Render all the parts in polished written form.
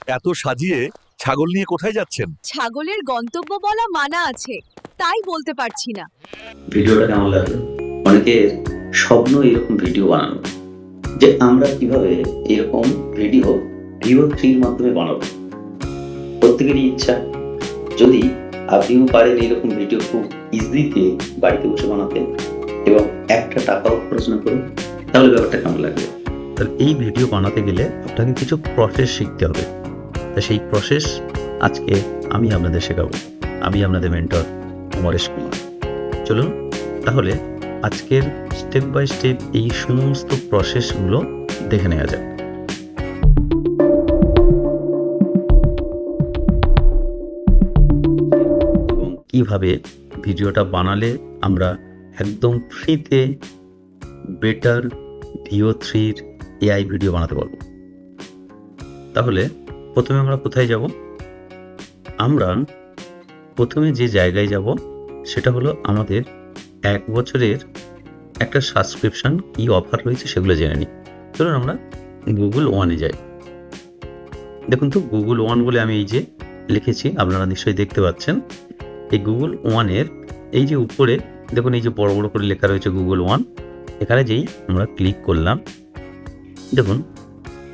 এত সাজিয়ে ছাগল নিয়ে কোথায় যাচ্ছেন? ছাগলের গন্তব্য বলা মানা আছে, তাই বলতে পারছি না। ভিডিওটা কেমন লাগলো? অনেকের স্বপ্ন এরকম ভিডিও বানানো, যে আমরা কিভাবে এরকম ভিডিও ভিভো 3 মাধ্যমে বানাবো। প্রত্যেকেরই ইচ্ছা, যদি আপনিও পারেন এরকম ভিডিও খুব ইজিতে বাড়িতে বসে বানাতে এবং একটা টাকাও খরচ না করে, তাহলে ব্যাপারটা কেমন লাগবে? তাহলে এই ভিডিও বানাতে গেলে আপনাকে কিছু প্রসেস শিখতে হবে। তা সেই প্রসেস আজকে আমি আপনাদের শেখাবো। আমি আপনাদের মেন্টর অমরেশ কুমার। চলুন তাহলে আজকের স্টেপ বাই স্টেপ এই সমস্ত প্রসেসগুলো দেখে নেওয়া যাক। এবং কীভাবে ভিডিওটা বানালে আমরা একদম ফ্রিতে বেটার ভিভো 3 এআই ভিডিও বানাতে পারবো। তাহলে প্রথমে আমরা কোথায় যাব? আমরা প্রথমে যে জায়গায় যাব সেটা হলো আমাদের 1 বছরের একটা সাবস্ক্রিপশন কি অফার রয়েছে সেগুলো জেনে নিই। চলুন আমরা গুগল ওয়ানে যাই। দেখুন তো গুগল ওয়ান বলে আমি এই যে লিখেছি, আপনারা নিশ্চয়ই দেখতে পাচ্ছেন। এই গুগল ওয়ানের এই যে উপরে দেখুন, এই যে বড় বড় করে লেখা রয়েছে গুগল ওয়ান। এখানে যেই আমরা ক্লিক করলাম, দেখুন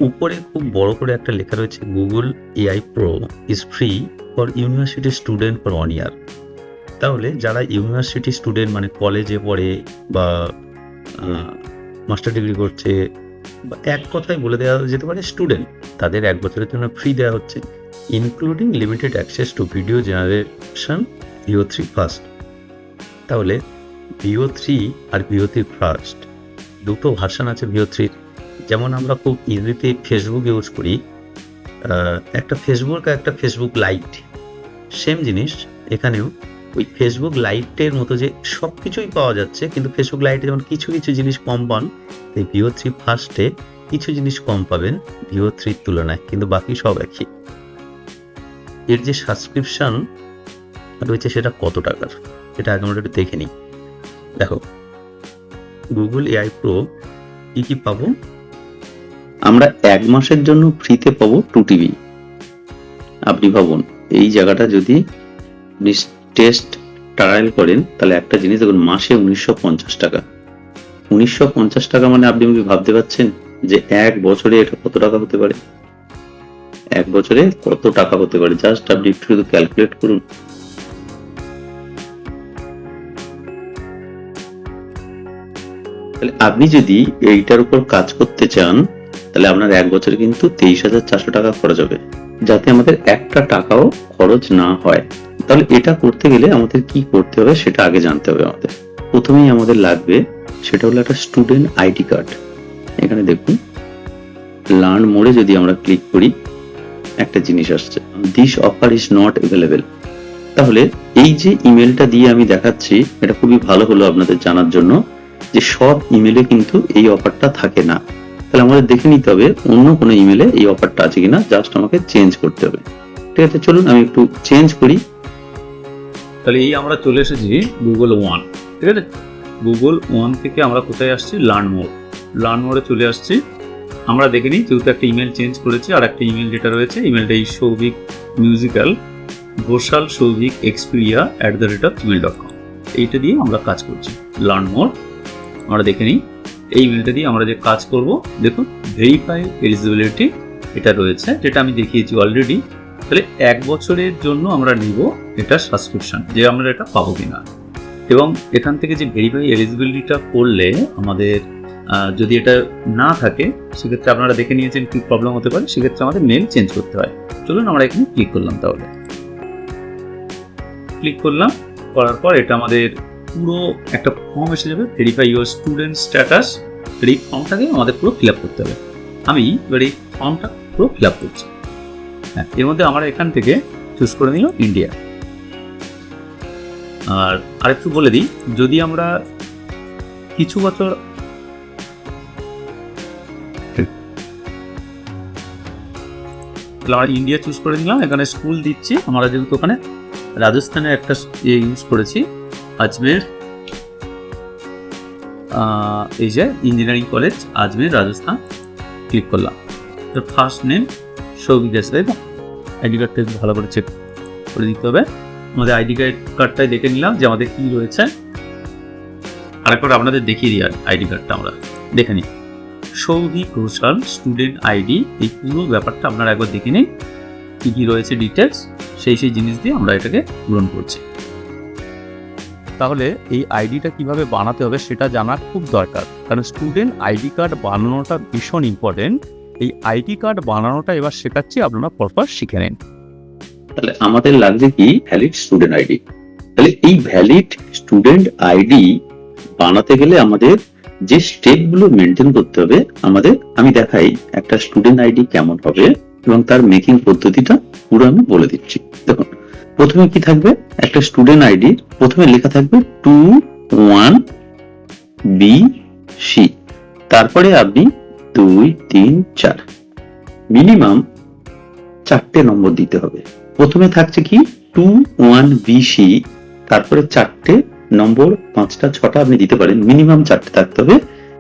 উপরে খুব বড় করে একটা লেখা রয়েছে Google AI pro is free for university student for 1 year। তাহলে যারা ইউনিভার্সিটি স্টুডেন্ট মানে কলেজে পড়ে বা মাস্টার ডিগ্রি করছে, বা এক কথায় বলে দেওয়া যেতে পারে স্টুডেন্ট, তাদের 1 বছরের জন্য ফ্রি দেওয়া হচ্ছে, including limited access to video generation Vivo 3 first. তাহলে ভিভো 3 আর ভিভো 3 ফার্স্ট দুটো ভার্সন আছে ভিভো 3। যেমন আমরা খুব ইজিতে ফেসবুক ইউজ করি, একটা ফেসবুক আর একটা ফেসবুক লাইট, সেম জিনিস এখানেও ওই ফেসবুক লাইটের মতো যে সব কিছুই পাওয়া যাচ্ছে, কিন্তু ফেসবুক লাইটে যেমন কিছু কিছু জিনিস কম পান, তাই ভিভো 3 ফার্স্টে কিছু জিনিস কম পাবেন ভিভো 3 তুলনায়, কিন্তু বাকি সব একই। এর যে সাবস্ক্রিপশন রয়েছে সেটা কত টাকার, এটা আগে আমরা একটু দেখে নিই। দেখো গুগল এআই প্রো কী কী পাবো? আমরা 1 মাসের জন্য ফ্রিতে পাবো 2 টিবি। আপনি ভাবুন, এই জায়গাটা যদি আপনি টেস্ট ট্রায়াল করেন, তাহলে একটা জিনিস দেখুন, মাসে 1950 টাকা। 1950 টাকা মানে আপনি ভাবতে পারছেন যে 1 বছরে এটা কত টাকা হতে পারে? 1 বছরে কত টাকা হতে পারে, জাস্ট আপনি একটু শুধু ক্যালকুলেট করুন। তাহলে আপনি যদি এইটার উপর কাজ করতে চান, তাহলে আপনার 1 বছরে কিন্তু 23,400 টাকা খরচ হবে, যাতে আমাদের একটা টাকাও খরচ না হয়। তাহলে এটা করতে গেলে আমাদের কি করতে হবে সেটা আগে জানতে হবে। আমাদের প্রথমেই আমাদের লাগবে সেটা হলো একটা স্টুডেন্ট আইডি কার্ড। এখানে দেখুন লার্ন মোডে যদি আমরা ক্লিক করি, একটা জিনিস আসছে, this offer is not available. তাহলে এই যে ইমেলটা দিয়ে আমি দেখাচ্ছি, এটা খুবই ভালো হলো আপনাদের জানার জন্য যে সব ইমেলে কিন্তু এই অফারটা থাকে না। তাহলে আমাদের দেখে নিতে হবে অন্য কোনো ইমেলে এই অফারটা আছে কিনা, জাস্ট আমাকে চেঞ্জ করতে হবে। ঠিক আছে, চলুন আমি একটু চেঞ্জ করি। তাহলে এই আমরা চলে এসেছি গুগল ওয়ান। ঠিক আছে, গুগল ওয়ান থেকে আমরা কোথায় আসছি? Learn mode. লার্ন মোডে চলে আসছি। আমরা দেখে নিই, যেহেতু একটা ইমেল চেঞ্জ করেছি, আর একটা ইমেল যেটা রয়েছে, ইমেলটা এই Souvik musical Ghoshal Souvik Xperia @gmail.com, এইটা দিয়ে আমরা কাজ করছি। লার্ন মোড আমরা দেখে নিই। এই ইমেলটা দিয়ে আমরা যে কাজ করব, দেখুন ভেরিফাই এলিজিবিলিটি এটা রয়েছে, যেটা আমি দেখিয়েছি অলরেডি। তাহলে 1 বছরের জন্য আমরা নিব এটা সাবস্ক্রিপশন, যে আমরা এটা পাবো কিনা। এবং এখান থেকে যে ভেরিফাই এলিজিবিলিটিটা করলে আমাদের যদি এটা না থাকে, সেক্ষেত্রে আপনারা দেখে নিয়েছেন কি প্রবলেম হতে পারে, সেক্ষেত্রে আমাদের মেল চেঞ্জ করতে হয়। চলুন আমরা এখানে ক্লিক করলাম। তাহলে ক্লিক করলাম, করার পর এটা আমাদের পুরো একটা ফর্ম এসে যাবে, ভেরিফাই ইউর স্টুডেন্ট স্ট্যাটাস। এই ফর্মটাকে আমাদের পুরো ফিল আপ করতে হবে। আমি এবার এই ফর্মটা পুরো ফিল আপ করছি। হ্যাঁ, এর মধ্যে আমরা এখান থেকে চুজ করে নিল ইন্ডিয়া। আর আরেকটু বলে দিই, যদি আমরা কিছু বছর আমরা ইন্ডিয়া চুজ করে নিলাম। এখানে স্কুল দিচ্ছি, আমরা যেহেতু ওখানে রাজস্থানের একটা ইউজ করেছি, আজমের, এই যে ইঞ্জিনিয়ারিং কলেজ আজমের রাজস্থান। ক্লিক করলাম। ফার্স্ট নেম সৌভিক আছে, তাই না? আইডি কার্ডটা একটু ভালো করে চেক করে দিতে হবে। আমাদের আইডি কার্ডটাই দেখে নিলাম যে আমাদের কি রয়েছে। আরেকবার আপনাদের দেখিয়ে দিই আইডি কার্ডটা আমরা দেখে নিই। সৌভিক ঘোষাল স্টুডেন্ট আইডি, এই পুরো ব্যাপারটা আপনারা একবার দেখে নিন কী কী রয়েছে ডিটেলস, সেই জিনিস দিয়ে আমরা এটাকে পূরণ করছি। তাহলে এই আইডিটা কিভাবে বানাতে হবে সেটা জানা খুব দরকার, কারণ স্টুডেন্ট আইডি কার্ড বানানোটা ভীষণ ইম্পর্টেন্ট। এই আইডি কার্ড বানানোটা এবার শেখাচ্ছি, আপনারা পরপর শিখে নিন। তাহলে আমাদের লাগছে কি ভ্যালিড স্টুডেন্ট আইডি। তাহলে এই ভ্যালিড স্টুডেন্ট আইডি বানাতে গেলে আমাদের যে স্টেপ গুলো মেনটেন করতে হবে আমাদের, আমি দেখাই একটা স্টুডেন্ট আইডি কেমন হবে এবং তার মেকিং পদ্ধতিটা পুরো আমি বলে দিচ্ছি। দেখুন, প্রথমে কি থাকবে, একটা স্টুডেন্ট আইডি প্রথমে লেখা থাকবে 21BC, তারপরে আপনি 2, 3, 4 মিনিমাম 4টে নম্বর দিতে হবে। প্রথমে থাকছে কি 21BC, তারপরে 4টে নম্বর, 5টা 6টা আপনি দিতে পারেন, মিনিমাম 4টে থাকতে হবে।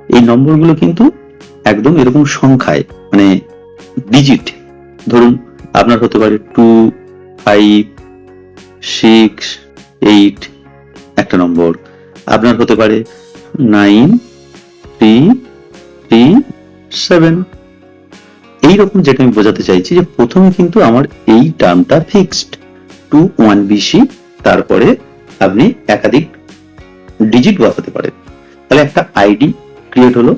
এই নম্বরগুলো কিন্তু একদম এরকম সংখ্যায়, মানে ডিজিট, ধরুন আপনার হতে পারে 2, 5, 6, 8 একটা নম্বর, আপনার হতে পারে 9, 3, 3, 7, এইরকম। যেটা আমি বোঝাতে চাইছি যে প্রথমে কিন্তু আমার এই টার্মটা ফিক্সড 21BC, তারপরে আপনি একাধিক ডিজিট বসাতে পারেন। তাহলে একটা আইডি ক্রিয়েট হলো।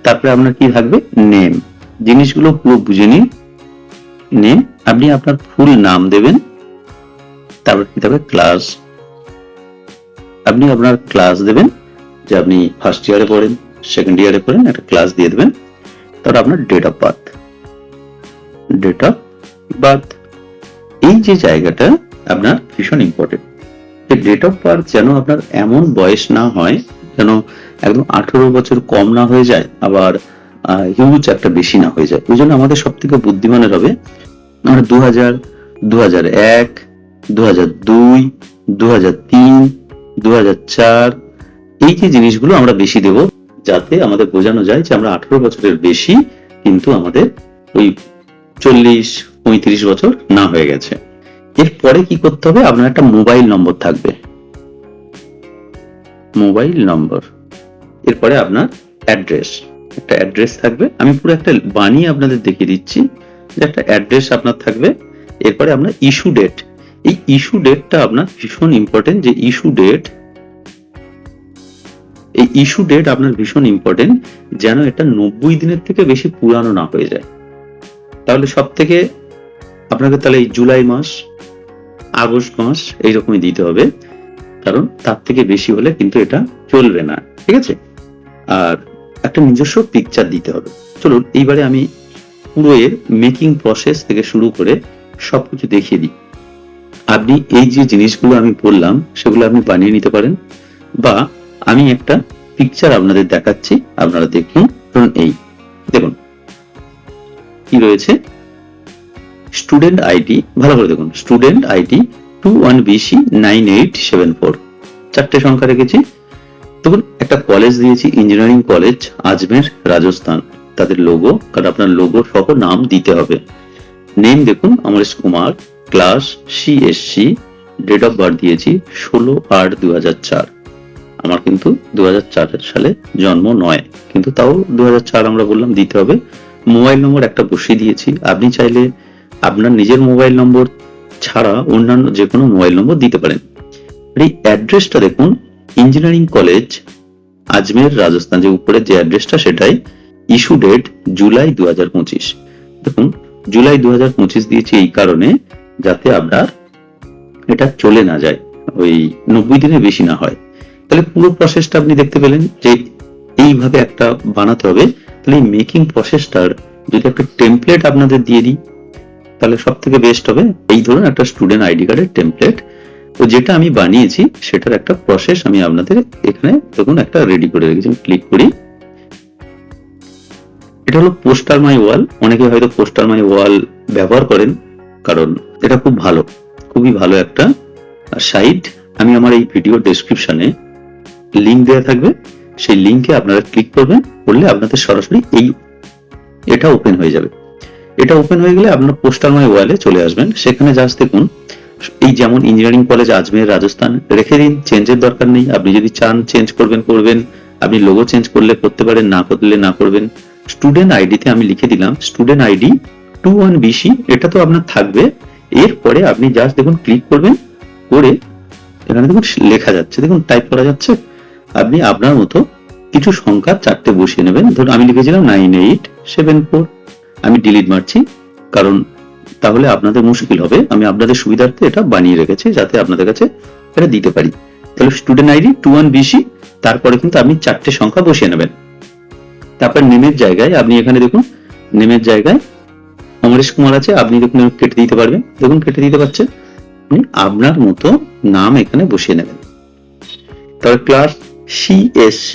তারপরে আপনার কি থাকবে, নেম। জিনিসগুলো পুরো বুঝে নিন। নেম, আপনি আপনার ফুল নাম দেবেন। তারপর কি থাকবে, ক্লাস, আপনি আপনার ক্লাস দেবেন, যে আপনি ফার্স্ট ইয়ারে পড়েন, সেকেন্ড ইয়ারে পড়েন, একটা ক্লাস দিয়ে দেবেন। তারপর আপনার ডেট অফ বার্থ, এই যে জায়গাটা আপনার ভীষণ ইম্পর্টেন্ট। ডেট অফ বার্থ যেন আপনার এমন বয়স না হয় যেন একদম 18 বছর কম না হয়ে যায়, আবার হিউজ একটা বেশি না হয়ে যায়। ওই জন্য আমাদের সব থেকে বুদ্ধিমানের হবে আমরা 2000, 2001, 2002, 2003, 2004 এই যে জিনিসগুলো আমরা বেশি দেব, যাতে আমাদের বোঝানো যায় যে আমরা 18 বছরের বেশি, কিন্তু আমাদের ওই 40-35 বছর না হয়ে গেছে। এরপরে কি করতে হবে, আপনার একটা মোবাইল নম্বর থাকবে, মোবাইল নম্বর। এরপরে আপনার অ্যাড্রেস, একটা অ্যাড্রেস থাকবে। আমি পুরো একটা বানিয়ে আপনাদের দেখিয়ে দিচ্ছি যে একটা অ্যাড্রেস আপনার থাকবে। এরপরে আপনার ইস্যু ডেট, এই ইস্যু ডেটটা আপনার ভীষণ ইম্পর্টেন্ট। যে ইস্যু ডেট, এই ইস্যু ডেট আপনার ভীষণ ইম্পর্টেন্ট, যেন এটা 90 দিনের থেকে বেশি পুরানো না হয়ে যায়। তাহলে সব থেকে আপনাকে তাহলে এই জুলাই মাস, আগস্ট মাস এইরকমই দিতে হবে, কারণ তার থেকে বেশি হলে কিন্তু এটা চলবে না, ঠিক আছে? আর একটা নিজস্ব পিকচার দিতে হবে। চলুন এইবারে আমি পুরো এর মেকিং প্রসেস থেকে শুরু করে সবকিছু দেখিয়ে দিই। আপনি এই যে জিনিসগুলো আমি বললাম সেগুলো আপনি বানিয়ে নিতে পারেন, বা আমি একটা পিকচার আপনাদের দেখাচ্ছি, আপনারা দেখুন। ধরুন এই দেখুন কি রয়েছে, স্টুডেন্ট আইডি, ভালো করে দেখুন, স্টুডেন্ট আইডি 21BC 9874, 4টে সংখ্যা রেখেছি। দেখুন একটা কলেজ দিয়েছি, ইঞ্জিনিয়ারিং কলেজ আজমের রাজস্থান, তাদের লোগো, কারণ আপনার লোগো সহ নাম দিতে হবে। নেম দেখুন Amresh Kumar, class CSC, date of birth দিয়েছি 16/8/2004। আমার কিন্তু 2004 সালে জন্ম নয়, কিন্তু তাও 2004 আমরা বললাম দিতে হবে। মোবাইল নম্বর একটা বসিয়ে দিয়েছি। আপনি চাইলে আপনার নিজের মোবাইল নম্বর ছাড়া অন্যান্য যে কোনো মোবাইল নম্বর দিতে পারেন। এই অ্যাড্রেসটা দেখুন, ইঞ্জিনিয়ারিং কলেজ আজমের রাজস্থান, যে উপরে যে অ্যাড্রেসটা সেটাই। Issue date July 2025। দেখুন জুলাই 2025 দিয়েছি এই কারণে যাতে আপনার এটা চলে না যায়, ওই 90 দিনের বেশি না হয়। তাহলে পুরো প্রসেসটা আপনি দেখতে পেলেন যে এইভাবে একটা বানাতে হবে। তাহলে এই মেকিং প্রসেসটার যদি একটা টেমপ্লেট আপনাদের দিয়ে দিই তাহলে সব থেকে বেস্ট হবে। এই ধরুন একটা স্টুডেন্ট আইডি কার্ডের টেমপ্লেট, তো যেটা আমি বানিয়েছি সেটার একটা প্রসেস আমি আপনাদের এখানে দেখুন একটা রেডি করে রেখেছি। ক্লিক করি, এটা হলো পোস্টার মাই ওয়াল। অনেকে হয়তো পোস্টার মাই ওয়াল ব্যবহার করেন, কারণ এটা খুব ভালো, খুবই ভালো একটা সাইট। আমি আমার এই ভিডিও ডেসক্রিপশনে লিংক দেওয়া থাকবে, সেই লিংকে আপনারা ক্লিক করবেন, করলে আপনাদের সরাসরি এটা ওপেন হয়ে যাবে। এটা ওপেন হয়ে গেলে আপনার পোস্টার মাই ওয়ালে চলে আসবেন। সেখানে জাস্ট দেখুন এই যেমন ইঞ্জিনিয়ারিং কলেজ আজমের রাজস্থান রেখে দিন, চেঞ্জের দরকার নেই। আপনি যদি চান চেঞ্জ করবেন, আপনি লোগো চেঞ্জ করলে করতে পারেন, না করলে না করবেন। স্টুডেন্ট আইডিতে আমি লিখে দিলাম স্টুডেন্ট আইডি 21BC, এটা তো আপনার থাকবে। এরপরে আপনি জাস্ট দেখুন ক্লিক করবেন, করে এখানে দেখুন লেখা যাচ্ছে, দেখুন টাইপ করা যাচ্ছে। আপনি আপনার মতো কিছু সংখ্যা 4টে বসিয়ে নেবেন। ধরুন আমি লিখেছিলাম 9874, আমি ডিলিট মারছি কারণ তাহলে আপনাদের মুশকিল হবে। আমি আপনাদের সুবিধার্থে এটা বানিয়ে রেখেছি যাতে আপনাদের কাছে এটা দিতে পারি। তাহলে স্টুডেন্ট আইডি 21BC, তারপরে কিন্তু আপনি 4টে সংখ্যা বসিয়ে নেবেন। তারপর নেমের জায়গায় আপনি এখানে দেখুন, নেমের জায়গায় অমরেশ কুমার আছে, আপনি দেখুন কেটে দিতে পারবেন, দেখুন কেটে দিতে পারছেন। আপনি আপনার মতো নাম এখানে বসিয়ে নেবেন। তারপর ক্লাস CSC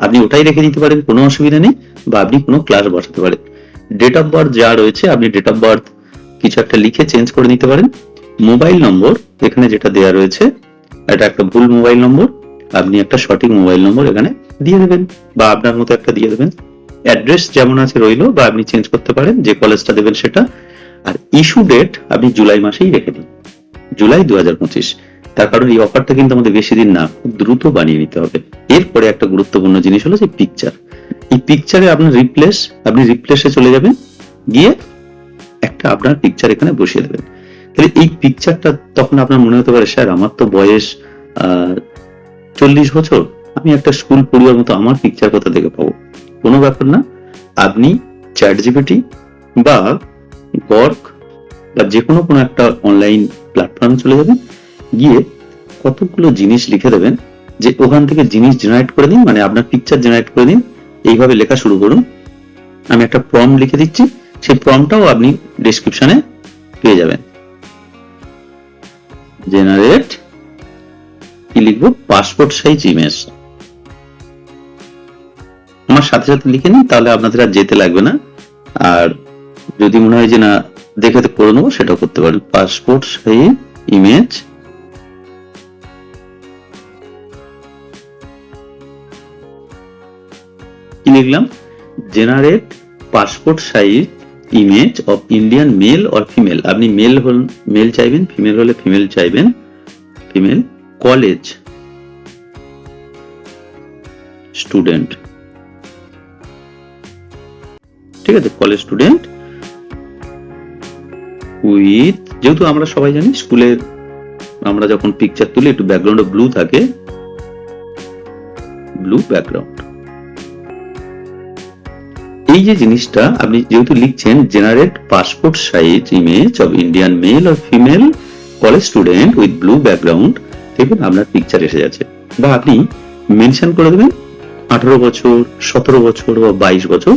আপনি ওটাই রেখে দিতে পারেন, কোনো অসুবিধা নেই, বা আপনি কোনো ক্লাস বসাতে পারেন। ডেট অফ বার্থ যা রয়েছে আপনি ডেট অফ বার্থ কিছু একটা লিখে চেঞ্জ করে নিতে পারেন। মোবাইল নম্বর এখানে যেটা দেওয়া রয়েছে এটা একটা ভুল মোবাইল নম্বর, আপনি একটা সঠিক মোবাইল নম্বর এখানে দিয়ে দেবেন, বা আপনার মতো একটা দিয়ে দেবেন। অ্যাড্রেস যেমন আছে রইলো, বা আপনি চেঞ্জ করতে পারেন যে কলেজটা দেবেন সেটা। আর ইস্যু ডেট আপনি জুলাই মাসেই রেখে দিন, জুলাই 2025। তার কারণ এই অফারটা কিন্তু আমাদের বেশি দিন না, খুব দ্রুত বানিয়ে নিতে হবে। এরপরে একটা গুরুত্বপূর্ণ জিনিস হলো যে পিকচার। এই পিকচারে আপনার আপনি রিপ্লেসে চলে যাবেন, গিয়ে একটা আপনার পিকচার এখানে বসিয়ে দেবেন। তাহলে এই পিকচারটা তখন আপনার মনে হতে পারে স্যার আমার তো বয়স 40 বছর, আমি একটা স্কুল পড়ুয়ার মতো, আমার পিকচার কোথা থেকে পাবো? কোনো ব্যাপার না, আপনি চ্যাটজিপিটি বা গর্ক বা যে কোনো একটা অনলাইন প্ল্যাটফর্মে চলে যাবেন, গিয়ে কতগুলো জিনিস লিখে দেবেন, যে ওখান থেকে জিনিস জেনারেট করে দিন, মানে আপনার পিকচার জেনারেট করে দিন। এইভাবে লেখা শুরু করুন। আমি একটা প্রম্পট লিখে দিচ্ছি, সেই প্রম্পটটাও আপনি ডেসক্রিপশনে পেয়ে যাবেন। জেনারেট কি লিখবো? Passport size image. আমার সাথে সাথে লিখে নিন, তাহলে আপনাদের আর যেতে লাগবে না। আর যদি মনে হয় যে না দেখে করে নেবো, সেটাও করতে পারেন। পাসপোর্ট সাইজ ইমেজ, কি লিখলাম? Generate passport size image of Indian male or female. আপনি মেল চাইবেন, ফিমেল হলে ফিমেল চাইবেন, ফিমেল কলেজ স্টুডেন্ট, ঠিক আছে, কলেজ স্টুডেন্ট উইথ, যেহেতু আমরা সবাই জানি স্কুলের আমরা যখন পিকচার তুলি একটু ব্যাকগ্রাউন্ডে ব্লু থাকে, ব্লু ব্যাকগ্রাউন্ড। এই যে জিনিসটা আপনি যেহেতু লিখছেন generate passport size image of Indian male or female college student with blue background, দেখুন আপনার পিকচার এসে যাচ্ছে। বা আপনি মেনশন করে দেবেন 18 বছর, 17 বছর বা 22 বছর,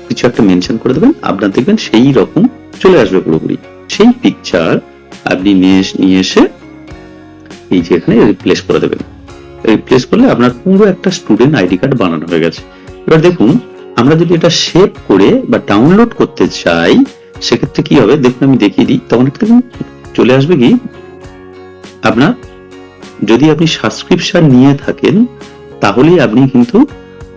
কিছু একটা মেনশন করে দেবেন, আপনার দেখবেন সেই রকম চলে আসবে পুরোপুরি। সেই পিকচার আপনি নিয়ে এসে এই যে এখানে রিপ্লেস করে দেবেন। রিপ্লেস করলে আপনার পুরো একটা স্টুডেন্ট আইডি কার্ড বানানো হয়ে গেছে। এবার দেখুন আমরা যদি এটা সেভ করে বা ডাউনলোড করতে চাই, সেক্ষেত্রে কি হবে দেখুন, আমি দেখিয়ে দিই। তখন একটা চলে আসবে কি, আপনার যদি আপনি সাবস্ক্রিপশন নিয়ে থাকেন তাহলেই আপনি কিন্তু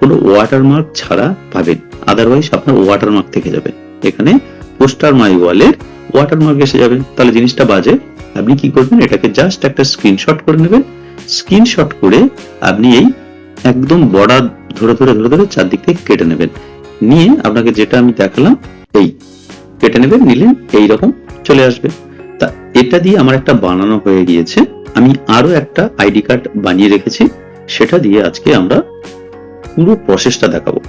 কোনো ওয়াটারমার্ক ছাড়া পাবেন, আদারওয়াইজ আপনার ওয়াটারমার্ক থেকে যাবে। এখানে পোস্টার মাই ওয়ালের ওয়াটারমার্ক এসে যাবে, তাহলে জিনিসটা বাজে। আপনি কি করবেন, এটাকে জাস্ট একটা স্ক্রিনশট করে নেবেন। স্ক্রিনশট করে আপনি এই একদম বর্ডার ধরে চারদিক থেকে কেটে নেবেন। নিয়ে আপনাকে যেটা আমি দেখালাম এই কেটে নেবেন, নিলেন এইরকম চলে আসবে। তা এটা দিয়ে আমার একটা বানানো হয়ে গিয়েছে। আমি আরো একটা আইডি কার্ড বানিয়ে রেখেছি, সেটা দিয়ে আজকে আমরা পুরো প্রসেসটা দেখাবো।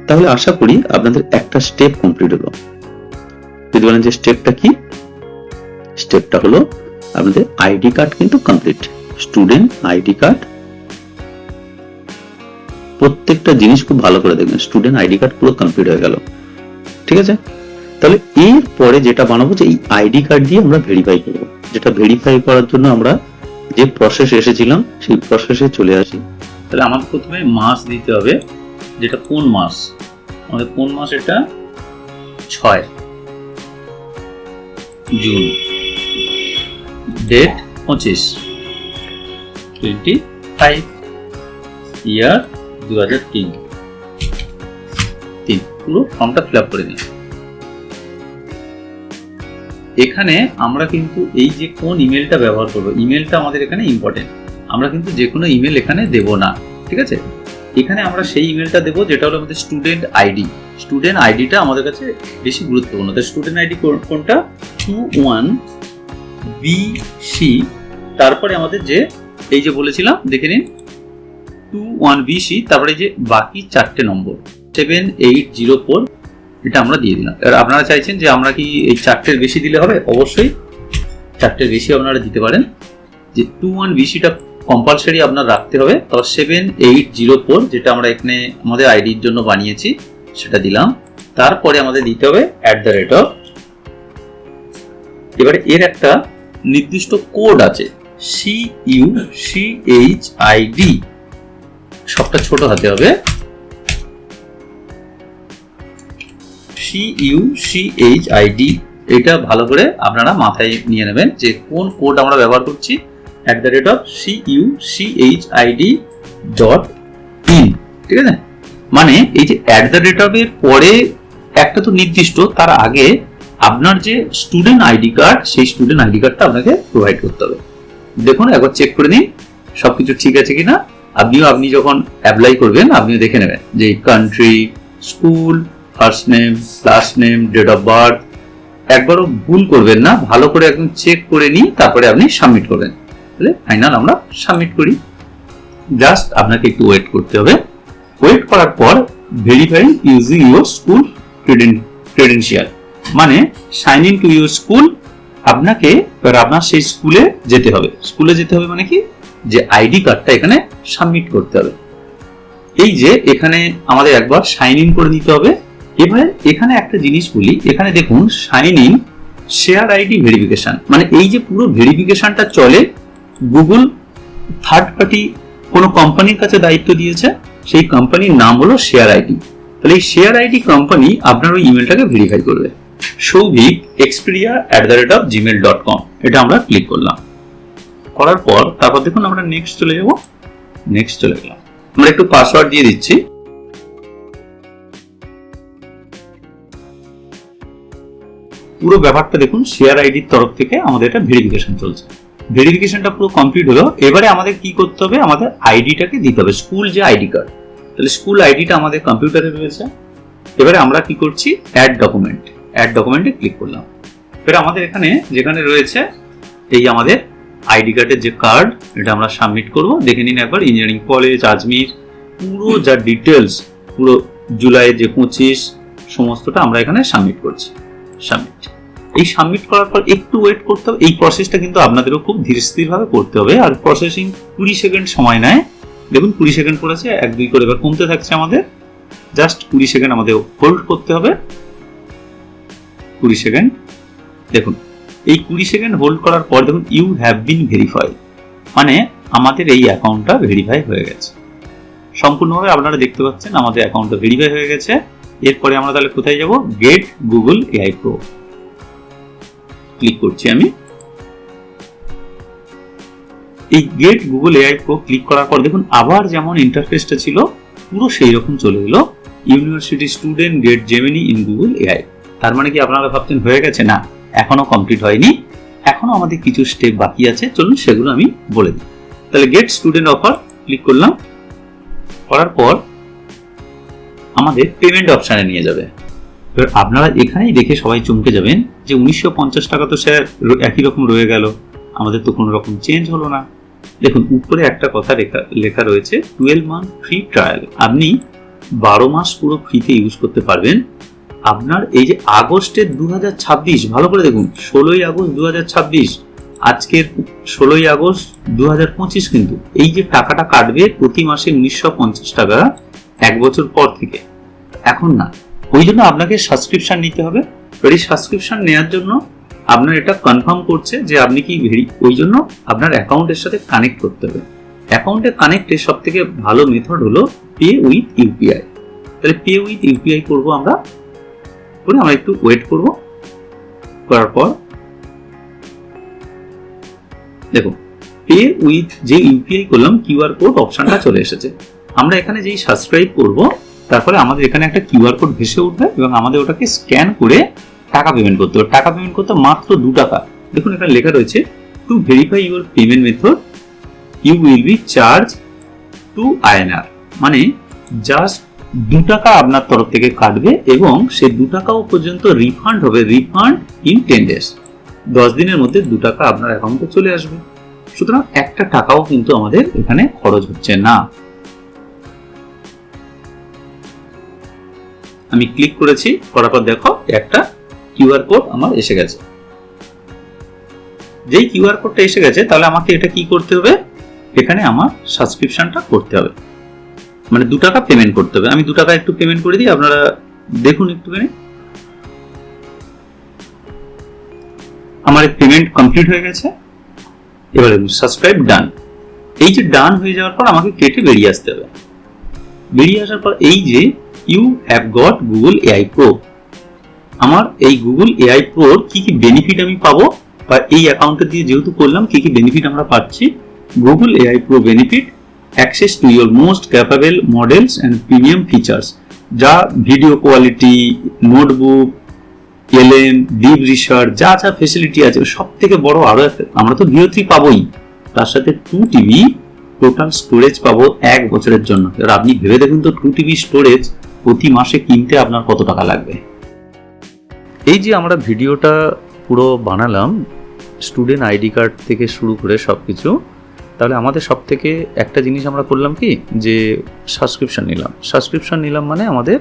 তাহলে আশা করি আপনাদের একটা স্টেপ কমপ্লিট হলো। যদি বলেন যে স্টেপটা কি, স্টেপটা হলো আপনাদের আইডি কার্ড কিন্তু কমপ্লিট, স্টুডেন্ট আইডি কার্ড। প্রত্যেকটা জিনিস খুব ভালো করে দেখবেন, স্টুডেন্ট আইডি কার্ড পুরো কমপ্লিট হয়ে গেল, ঠিক আছে। তাহলে এরপরে যেটা বানাবো যে এই আইডি কার্ড দিয়ে আমরা ভেরিফাই করবো। যেটা ভেরিফাই করার জন্য আমরা যে প্রসেস এসেছিলাম সেই প্রসেসে চলে আসি। তাহলে আমাদের প্রথমে মাস দিতে হবে, যেটা কোন মাস, আমাদের কোন মাস, এটা 6 জুন, ডেট 25, ইয়ার 2003, পুরো ফর্মটা ফিল আপ করে দিন। এখানে আমরা কিন্তু এই যে কোন ইমেলটা ব্যবহার করবো, ইমেলটা আমাদের এখানে ইম্পর্টেন্ট। আমরা কিন্তু যে কোনো ইমেল এখানে দেব না, ঠিক আছে। এখানে আমরা সেই ইমেলটা দেবো যেটা হলো আমাদের স্টুডেন্ট আইডি। স্টুডেন্ট আইডিটা আমাদের কাছে বেশি গুরুত্বপূর্ণ। তো স্টুডেন্ট আইডি কোনটা, 21BC, তারপরে আমাদের যে এই যে বলেছিলাম দেখে নিন 21BC, তারপরে যে বাকি 4টে নম্বর 7804, এটা আমরা দিয়ে দিলাম। এবার আপনারা চাইছেন যে আমরা কি এই 4টের বেশি দিলে হবে, অবশ্যই 4টের বেশি আপনারা দিতে পারেন। যে 21BCটা কম্পালসারি আপনার রাখতে হবে। তারপর 7804 যেটা আমরা এখানে আমাদের আইডির জন্য বানিয়েছি সেটা দিলাম। তারপরে আমাদের দিতে হবে @। এবারে এর একটা নির্দিষ্ট কোড আছে, CUCHID, সবটা ছোট হাতে হবে, CUCHID। এটা ভালো করে আপনারা মাথায় নিয়ে নেবেন যে কোন কোড আমরা ব্যবহার করছি, @CUCHID.in, ঠিক আছে। মানে এই যে @এর পরে একটা তো নির্দিষ্ট, তার আগে আপনার যে স্টুডেন্ট আইডি কার্ড, সেই স্টুডেন্ট আইডি কার্ডটা আপনাকে প্রোভাইড করতে হবে। দেখুন একবার চেক করে নিন সবকিছু ঠিক আছে কিনা। আপনি যখন অ্যাপ্লাই করবেন আপনিও দেখে নেবেন যে country, school, first name, last name, date of birth একবারও ভুল করবেন না, ভালো করে একদম চেক করে নিই, তারপরে আপনি সাবমিট করবেন। তাহলে ফাইনাল আমরা সাবমিট করি। জাস্ট আপনাকে একটু ওয়েট করতে হবে। ওয়েট করার পর verify using your school credential, মানে sign in to your school. আপনাকে আপনার সেই স্কুলে যেতে হবে। স্কুলে যেতে হবে মানে কি, যে আইডি কার্ডটা এখানে সাবমিট করতে হবে। এই যে এখানে আমাদের একবার সাইন ইন করে দিতে হবে। এবারে এখানে একটা জিনিস বলি, এখানে দেখুন sign in share ID verification, মানে এই যে পুরো ভেরিফিকেশনটা চলে গুগল থার্ড পার্টি কোনো কোম্পানির কাছে দায়িত্ব দিয়েছে, সেই কোম্পানির নাম হলো শেয়ার আইডি। তাহলে এই শেয়ার আইডি কোম্পানি আপনার ওই ইমেলটাকে ভেরিফাই করবে। souvik@gmail.com, এটা আমরা ক্লিক করলাম। করার পর তারপর দেখুন আমরা নেক্সট চলে যাব। নেক্সট চলে গেলাম, আমরা একটু পাসওয়ার্ড দিয়ে দিচ্ছি। পুরো ব্যাপারটা দেখুন শেয়ার আইডির তরফ থেকে আমাদের একটা ভেরিফিকেশন চলছে। ভেরিফিকেশনটা পুরো কমপ্লিট হলো। এবারে আমাদের কি করতে হবে, আমাদের আইডিটাকে দিতে হবে, স্কুল যে আইডি কার্ড। তাহলে স্কুল আইডিটা আমাদের কম্পিউটারে রয়েছে। এবারে আমরা কি করছি, অ্যাড ডকুমেন্টে ক্লিক করলাম। এবারে আমাদের এখানে যেখানে রয়েছে এই আমাদের আইডি কার্ডের যে কার্ড, এটা আমরা সাবমিট করব। দেখে নিন একবার, ইঞ্জিনিয়ারিং কলেজ আজমির, পুরো যা ডিটেলস, পুরো জুলাই যে 25 সমস্তটা আমরা এখানে সাবমিট করছি। সাবমিট। এই সাবমিট করার পর একটু ওয়েট করতে হবে। এই প্রসেসটা কিন্তু আপনাদেরও খুব ধীরস্থিরভাবে করতে হবে। আর প্রসেসিং 20 সেকেন্ড সময় নেয়। দেখুন 20 সেকেন্ড করেছে, 1-2 করে এবার কমতে থাকছে আমাদের। জাস্ট 20 সেকেন্ড আমাদের হোল্ড করতে হবে। 20 সেকেন্ড। দেখুন এই 20 সেকেন্ড হোল্ড করার পর দেখুন ইউ হ্যাভ বিন ভেরিফাইড, মানে আমাদের এই অ্যাকাউন্টটা ভেরিফাই হয়ে গেছে। সম্পূর্ণভাবে আপনারা দেখতে পাচ্ছেন আমাদের অ্যাকাউন্টটা ভেরিফাই হয়ে গেছে। এরপরে আমরা তাহলে কোথায় যাব, get Google AI pro click করছি আমি। এই get Google AI pro click করার পর দেখুন আবার যেমন ইন্টারফেসটা ছিল পুরো সেই রকম চলে এলো, university student get Gemini in Google AI. তার মানে কি আপনারা ভাবছেন হয়ে গেছে? না, এখনো কমপ্লিট হয়নি, এখনো আমাদের কিছু স্টেপ বাকি আছে। চলুন সেগুলো আমি বলে দিই। তাহলে গেট স্টুডেন্ট অফার ক্লিক করলাম। করার পর আমাদের পেমেন্ট অপশানে নিয়ে যাবে। এবার আপনারা এখানেই দেখে সবাই চমকে যাবেন যে 1950 টাকা তো স্যার একই রকম রয়ে গেল, আমাদের তো কোনো রকম চেঞ্জ হলো না। দেখুন উপরে একটা কথা লেখা রয়েছে 12 মান্থ ফ্রি ট্রায়াল। আপনি 12 মাস পুরো ফ্রিতে ইউজ করতে পারবেন। আপনার এই যে আগস্টের 2026, ভালো করে দেখুন 16ই আগস্ট 2026, আজকের 16ই আগস্ট 2025, কিন্তু এই যে টাকাটা কাটবে প্রতি মাসে 1950 টাকা 1 বছর পর থেকে, এখন না। ওই জন্য আপনাকে সাবস্ক্রিপশন নিতে হবে। এই সাবস্ক্রিপশন নেওয়ার জন্য আপনার এটা কনফার্ম করছে যে আপনি কি ওই জন্য আপনার অ্যাকাউন্টের সাথে কানেক্ট করতে হবে। অ্যাকাউন্টে কানেক্টের সব থেকে ভালো মেথড হলো পে উইথ ইউপিআই। তাহলে পে উইথ ইউপিআই করবো আমরা একটু ওয়েট করব। করার পর দেখুন পে উইথ যে ইউপিআই করলাম কিউআর কোড অপশনটা চলে এসেছে। আমরা এখানে যেই সাবস্ক্রাইব করব তারপরে আমাদের এখানে একটা কিউআর কোড ভেসে উঠবে এবং আমাদের ওটাকে স্ক্যান করে টাকা পেমেন্ট করতে হবে। টাকা পেমেন্ট করতে মাত্র 2 টাকা। দেখুন এখানে লেখা রয়েছে to verify your payment method you will be charge 2 INR, মানে জাস্ট 2 টাকা আপনার তরফ থেকে কাটবে এবং সেই 2 টাকাও পর্যন্ত রিফান্ড হবে, রিফান্ড ইন 10 ডেজ। 10 দিনের মধ্যে 2 টাকা আপনার অ্যাকাউন্টে চলে আসবে। সুতরাং একটা টাকাও কিন্তু আমাদের এখানে খরচ হচ্ছে না। আমি ক্লিক করেছি, করার পর দেখো একটা কিউআর কোড আমার এসে গেছে। যেই কিউআর কোডটা এসে গেছে তাহলে আমাকে এটা কি করতে হবে, এখানে আমার সাবস্ক্রিপশনটা করতে হবে, মানে 2 টাকা পেমেন্ট করতে হবে। আমি 2 টাকা একটু পেমেন্ট করে দিই, আপনারা দেখুন একটুখানি। আমার পেমেন্ট কমপ্লিট হয়ে গেছে। এবারে সাবস্ক্রাইব ডান। এই যে ডান হয়ে যাওয়ার পর আমাকে কেটে বেরিয়ে আসতে হবে। বেরিয়ে আসার পর এই যে you have got Google AI pro, আমার এই গুগল এআই প্রোর কি কি বেনিফিট আমি পাবো, বা এই অ্যাকাউন্টে দিয়ে যেহেতু করলাম কি কি বেনিফিট আমরা পাচ্ছি। Google AI pro benefit access to your most capable models and premium features, যা video quality, notebook, LM, deep research, যা যা ফেসিলিটি আছে সব থেকে বড় আরো আমরা তো VO3 পাবোই, তার সাথে 2 TB টোটাল স্টোরেজ পাবো 1 বছরের জন্য। এবার আপনি ভেবে দেখুন তো 2 TB স্টোরেজ প্রতি মাসে কিনতে আপনার কত টাকা লাগবে। এই যে আমরা ভিডিওটা পুরো বানালাম স্টুডেন্ট আইডি কার্ড থেকে শুরু করে সবকিছু, তাহলে আমাদের সব থেকে একটা জিনিস আমরা করলাম কি, যে সাবস্ক্রিপশন নিলাম মানে আমাদের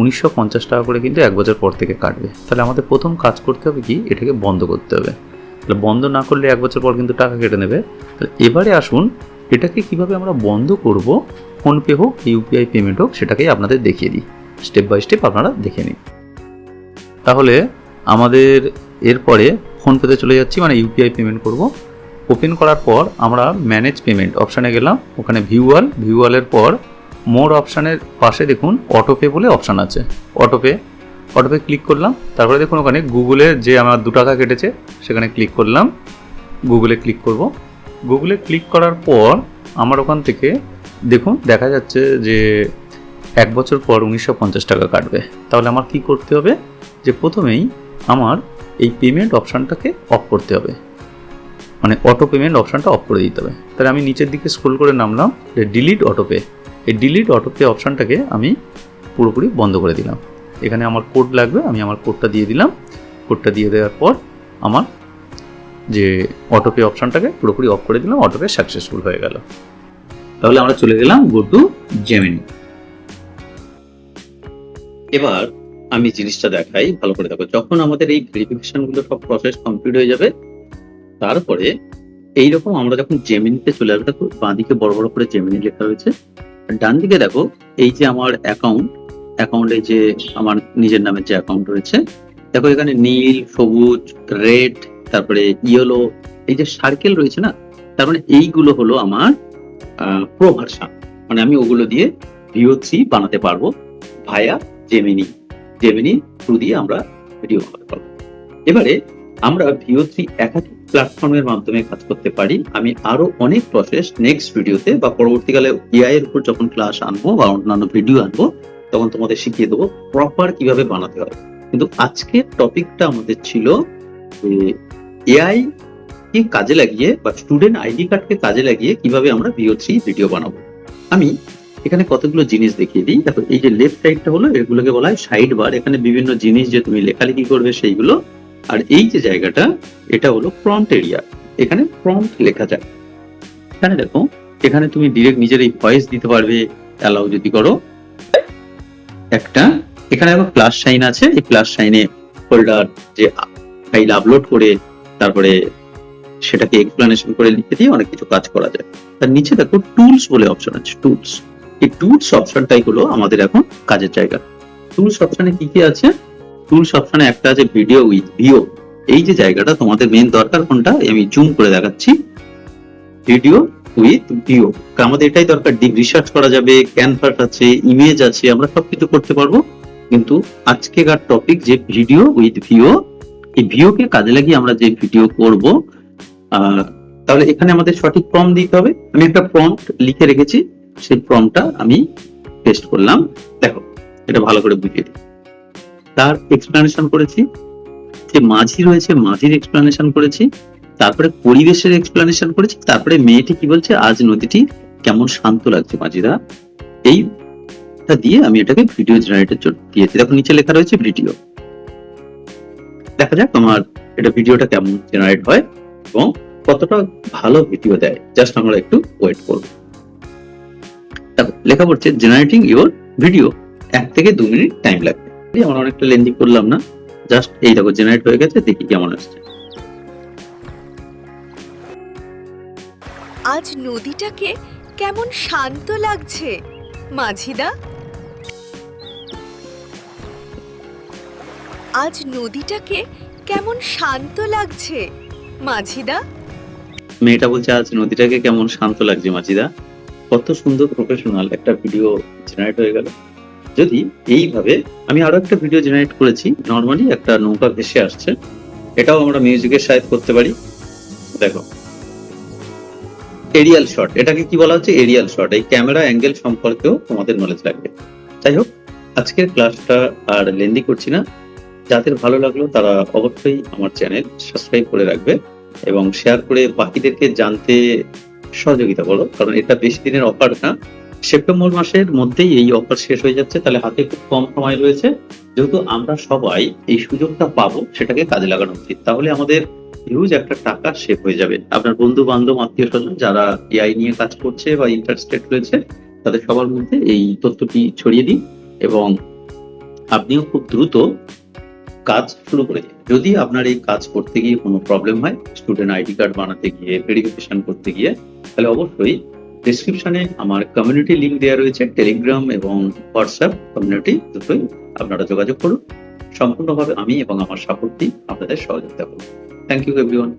1950 টাকা করে কিন্তু 1 বছর পর থেকে কাটবে। তাহলে আমাদের প্রথম কাজ করতে হবে কি, এটাকে বন্ধ করতে হবে। তাহলে বন্ধ না করলে 1 বছর পর কিন্তু টাকা কেটে নেবে। তাহলে এবারে আসুন এটাকে কিভাবে আমরা বন্ধ করব, ফোনপে হোক ইউপিআই পেমেন্ট হোক সেটাকেই আপনাদের দেখিয়ে দিই, স্টেপ বাই স্টেপ আপনারা দেখে নিন। তাহলে আমাদের এরপরে ফোনপেতে চলে যাচ্ছি, মানে ইউপিআই পেমেন্ট করব। ওপেন করার পর আমরা ম্যানেজ পেমেন্ট অপশানে গেলাম, ওখানে ভিউয়ালের পর মোর অপশানের পাশে দেখুন অটোপে বলে অপশান আছে। অটোপে ক্লিক করলাম, তারপরে দেখুন ওখানে গুগলের যে আমার 2 টাকা কেটেছে সেখানে ক্লিক করলাম। গুগলে ক্লিক করব। গুগলে ক্লিক করার পর আমার ওখান থেকে দেখুন দেখা যাচ্ছে যে 1 বছর পর 1950 টাকা কাটবে। তাহলে আমার কি করতে হবে, যে প্রথমেই আমার এই পেমেন্ট অপশানটাকে অফ করতে হবে, মানে অটো পেমেন্ট অপশানটা অফ করে দিতে হবে। তাহলে আমি নিচের দিকে স্ক্রল করে নামলাম, যে ডিলিট অটোপে, এই ডিলিট অটোপে অপশানটাকে আমি পুরোপুরি বন্ধ করে দিলাম। এখানে আমার কোড লাগবে, আমি আমার কোডটা দিয়ে দিলাম। কোডটা দিয়ে দেওয়ার পর আমার যে অটোপে অপশানটাকে পুরোপুরি অফ করে দিলাম, অটোপে সাকসেসফুল হয়ে গেল। তাহলে আমরা চলে গেলাম গো টু জেমিনি। এবার আমি জিনিসটা দেখাই, ভালো করে দেখো। যখন আমাদের এই ভেরিফিকেশন গুলো সব প্রসেস কমপ্লিট হয়ে যাবে, তারপরে এইরকম আমরা যখন জেমিনিতে চলে আসবে, দেখো বাঁদিকে বড় বড় করে জেমিনি লেখা রয়েছে, ডান দিকে দেখো এই যে আমার অ্যাকাউন্টে যে আমার নিজের নামে যে অ্যাকাউন্ট রয়েছে, দেখো এখানে নীল, সবুজ, রেড, তারপরে ইয়েলো, এই যে সার্কেল রয়েছে না, তার মানে এইগুলো হলো আমার প্রো ভার্সন, মানে আমি ওগুলো দিয়ে VO3 বানাতে পারবো ভায়া জেমিনি থ্রু দিয়ে আমরা ভিডিও বানাতে পারবো। এবারে আমরা VO3 একাধিক প্ল্যাটফর্মের মাধ্যমে কাজ করতে পারি। আমি আরো অনেক প্রসেস নেক্সট ভিডিওতে বা পরবর্তীকালে এআই এর উপর যখন ক্লাস আনবো বা অন্যান্য ভিডিও আনবো তখন তোমাদের শিখিয়ে দেবো প্রপার কিভাবে বানাতে হয়। কিন্তু আজকের টপিকটা আমাদের ছিল এআই কে কাজে লাগিয়ে বা স্টুডেন্ট আইডি কার্ডকে কাজে লাগিয়ে কিভাবে আমরা VO3 ভিডিও বানাবো। আমি এখানে কতগুলো জিনিস দেখিয়ে দিই। দেখো এই যে লেফট সাইডটা হলো, এগুলোকে বলা হয় সাইড বার। এখানে বিভিন্ন জিনিস যে তুমি লেখালেখি করবে সেইগুলো। আর এই যে জায়গাটা, এটা হলো প্রম্পট এরিয়া, এখানে প্রম্পট লেখা যায়। এখানে দেখো, এখানে তুমি ডিরেক্ট নিজের এই ভয়েস দিতে পারবে, অ্যালাউ যদি করো একটা। এখানে দেখো প্লাস সাইন আছে, এই প্লাস সাইনে ফোল্ডার যে ফাইল আপলোড করে তারপরে সেটাকে এক্সপ্লেনেশন করে লিখে দিয়ে অনেক কিছু কাজ করা যায়। তার নিচে দেখো টুলস বলে অপশন আছে, টুলস। এই টুলস অপশনটাই হলো আমাদের এখন কাজের জায়গা। টুলস অপশনে কি কি আছে? টুলস অপশনে একটা আছে ভিডিও উইথ ভিও। এই যে জায়গাটা তোমাদের মেইন দরকার কোনটা, আমি জুম করে দেখাচ্ছি। ভিডিও উইথ ভিও, আমাদের এটাই দরকার। ডিপ রিসার্চ করা যাবে, ক্যানভাস আছে, ইমেজ আছে, আমরা সবকিছু করতে পারবো। কিন্তু আজকেকার টপিক যে ভিডিও উইথ ভিও, এই ভিওকে কাজে লাগিয়ে আমরা যে ভিডিও করব, তাহলে এখানে আমাদের সঠিক প্রম্পট দিতে হবে। আমি একটা প্রম্পট লিখে রেখেছি, সেই প্রম্পটটা আমি পেস্ট করলাম। দেখো এটা ভালো করে বুঝিয়ে দিই। তার এক্সপ্লেনেশন করেছি, যে মাঝি রয়েছে মাঝির এক্সপ্লানেশন করেছি, তারপরে পরিবেশের এক্সপ্লানেশন করেছি, তারপরে মেয়েটি কি বলছে আজ নদীটি কেমন শান্ত লাগছে মাঝিদা, এইটা দিয়ে আমি এটাকে ভিডিও জেনারেটের জন্য দিয়েছি। দেখো নিচে লেখা রয়েছে ভিডিও। দেখা যাক আমার এটা ভিডিওটা কেমন জেনারেট হয় এবং কতটা ভালো ভিডিও দেয়। জাস্ট আমরা একটু ওয়েট করব। দেখো লেখা পড়ছে জেনারেটিং ইওর ভিডিও, 1 থেকে 2 মিনিট টাইম লাগবে। আমরা অনেকটা লেন্দি করলাম না, জাস্ট এই দেখো জেনারেট হয়ে গেছে, দেখি কেমন আসছে। আজ নদীটাকে কেমন শান্ত লাগছে মাঝিদা। আজ নদীটাকে কেমন শান্ত লাগছে মাঝিদা। মেয়েটা বলছে আজ নদীটাকে কেমন শান্ত লাগছে মাঝিদা। কত সুন্দর প্রফেশনাল একটা ভিডিও জেনারেট হয়ে গেল। যদি এইভাবে আমি আরো একটা ভিডিও জেনারেট করেছি, নর্মালি একটা নৌকা ভেসে আসছে, এটাও আমরা মিউজিকের সাহায্যে করতে পারি। দেখো এরিয়াল শট, এটাকে কি বলা হচ্ছে এরিয়াল শট। এই ক্যামেরা অ্যাঙ্গেল সম্পর্কেও তোমাদের নলেজ লাগবে। যাই হোক, আজকের ক্লাসটা আর লেন্দি করছি না। যাদের ভালো লাগলো তারা অবশ্যই আমার চ্যানেল সাবস্ক্রাইব করে রাখবে এবং শেয়ার করে বাকিদেরকে জানতে সহযোগিতা করো, কারণ এটা বেশি দিনের অফার না। সেপ্টেম্বর মাসের মধ্যেই এই অফার শেষ হয়ে যাচ্ছে, তাহলে হাতে খুব কম সময় রয়েছে। যেহেতু আমরা সবাই এই সুযোগটা পাবো, সেটাকে কাজে লাগানো উচিত। তাহলে আমাদের হিউজ একটা টাকা সেভ হয়ে যাবে। আপনার বন্ধু বান্ধব আত্মীয় স্বজন যারা এআই নিয়ে কাজ করছে বা ইন্টারেস্টেড রয়েছে, তাদের সবার মধ্যে এই তথ্যটি ছড়িয়ে দিন এবং আপনিও খুব দ্রুত কাজ শুরু করে দিন। যদি আপনার এই কাজ করতে গিয়ে কোনো প্রবলেম হয়, স্টুডেন্ট আইডি কার্ড বানাতে গিয়ে, ভেরিফিকেশন করতে গিয়ে, তাহলে অবশ্যই ডেসক্রিপশনে আমার কমিউনিটি লিংক দেওয়া রয়েছে, টেলিগ্রাম এবং হোয়াটসঅ্যাপ কমিউনিটি, দুটোই আপনারা যোগাযোগ করুন। সম্পূর্ণভাবে আমি এবং আমার সাপোর্ট টিম আপনাদের সহযোগিতা করব। Thank you everyone.